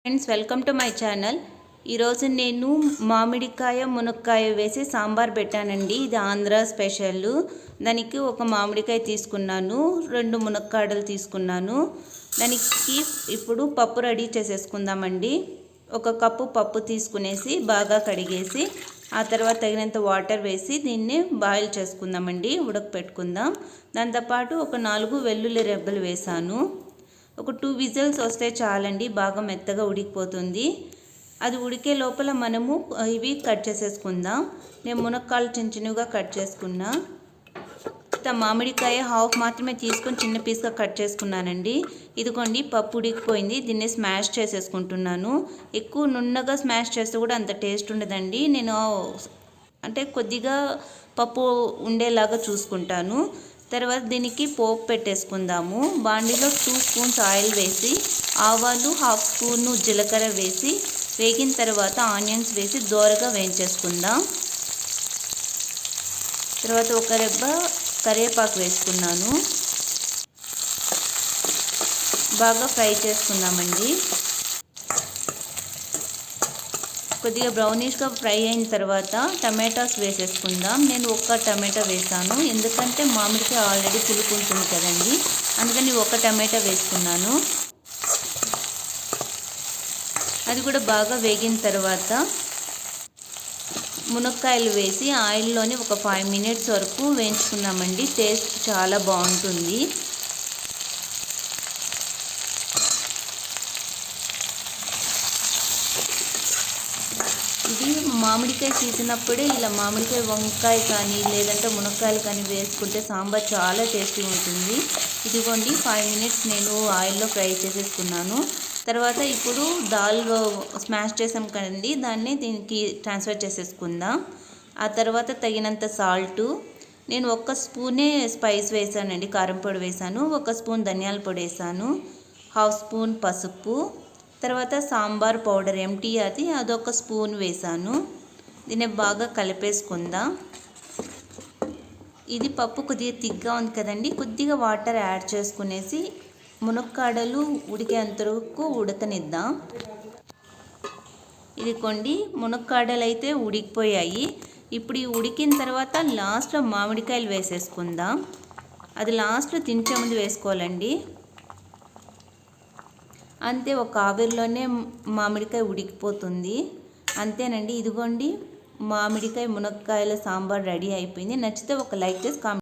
Friends, welcome to my channel. ఈరోజు నేను మామిడికాయ మునక్కాయ వేసి సాంబార్ పెట్టానండి. ఇది ఆంధ్ర స్పెషల్. దానికి ఒక మామిడికాయ తీసుకున్నాను, 2 మునక్కాడలు తీసుకున్నాను. దానికి ఇప్పుడు పప్పు రెడీ చేసేసుకుందామండి. 1 కప్పు పప్పు తీసుకునేసి బాగా కడిగేసి ఆ తర్వాత తగినంత వాటర్ వేసి దీన్ని బాయిల్ చేసుకుందామండి, ఉడకపెట్టుకుందాం. దాంతోపాటు ఒక 4 వెల్లుల్లి రెబ్బలు వేసాను. ఒక 2 విజిల్స్ వస్తే చాలండి, బాగా మెత్తగా ఉడికిపోతుంది. అది ఉడికే లోపల మనము ఇవి కట్ చేసేసుకుందాం. నేను మునక్కాయలు చిన్న చిన్నగా కట్ చేసుకున్నా. మామిడికాయ హాఫ్ మాత్రమే తీసుకొని చిన్న పీస్గా కట్ చేసుకున్నానండి. ఇదిగోండి, పప్పు ఉడికిపోయింది. దీన్ని స్మాష్ చేసేసుకుంటున్నాను. ఎక్కువ నున్నగా స్మాష్ చేస్తే కూడా అంత టేస్ట్ ఉండదండి. నేను అంటే కొద్దిగా పప్పు ఉండేలాగా చూసుకుంటాను. తర్వాత దీనికి పోపు పెట్టేసుకుందాము. బాండీలో 2 స్పూన్స్ ఆయిల్ వేసి ఆవాలు, 1/2 స్పూను జీలకర్ర వేసి వేగిన తర్వాత ఆనియన్స్ వేసి దోరగా వేయించేసుకుందాం. తర్వాత 1 రెబ్బ కరివేపాకు వేసుకున్నాను. బాగా ఫ్రై చేసుకుందామండి. కొద్దిగా బ్రౌనిష్గా ఫ్రై అయిన తర్వాత టమాటాస్ వేసేసుకుందాం. నేను 1 టమాటా వేసాను, ఎందుకంటే మామిడికాయ ఆల్రెడీ పులుపు ఉంటుంది కదండి, అందుకని 1 టమాటా వేసుకున్నాను. అది కూడా బాగా వేగిన తర్వాత మునక్కాయలు వేసి ఆయిల్లోని ఒక 5 మినిట్స్ వరకు వేయించుకుందామండి. టేస్ట్ చాలా బాగుంటుంది. ఇది మామిడికాయ తీసినప్పుడే ఇలా మామిడికాయ వంకాయ కానీ లేదంటే మునక్కాయలు కానీ వేసుకుంటే సాంబార్ చాలా టేస్టీ ఉంటుంది. ఇదిగోండి, 5 మినిట్స్ నేను ఆయిల్లో ఫ్రై చేసేసుకున్నాను. తర్వాత ఇప్పుడు దాల్ స్మాష్ చేసాం కదండి, దాన్ని దీనికి ట్రాన్స్ఫర్ చేసేసుకుందాం. ఆ తర్వాత తగినంత సాల్టు. నేను 1 స్పూనే స్పైస్ వేసానండి, కారం పొడి వేసాను. 1 స్పూన్ ధనియాల పొడి వేసాను. 1/2 స్పూన్ పసుపు. తర్వాత సాంబార్ పౌడర్ ఎంటీఆర్ది, అదొక స్పూన్ వేసాను. దీన్ని బాగా కలిపేసుకుందాం. ఇది పప్పు కొద్దిగా తిగ్గా ఉంది కదండి, కొద్దిగా వాటర్ యాడ్ చేసుకునేసి మునక్కాడలు ఉడికేంత వరకు ఉడకనిద్దాం. ఇది కొండి, మునక్కాడలు అయితే ఉడికిపోయాయి. ఇప్పుడు ఈ ఉడికిన తర్వాత లాస్ట్లో మామిడికాయలు వేసేసుకుందాం. అది లాస్ట్లో తించే ముందు వేసుకోవాలండి. అంతే, ఒక ఆవిరిలోనే మామిడికాయ ఉడికిపోతుంది. అంతేనండి. ఇదిగోండి, మామిడికాయ మునక్కాయల సాంబార్ రెడీ అయిపోయింది. నచ్చితే ఒక లైక్ చేసి కామెంట్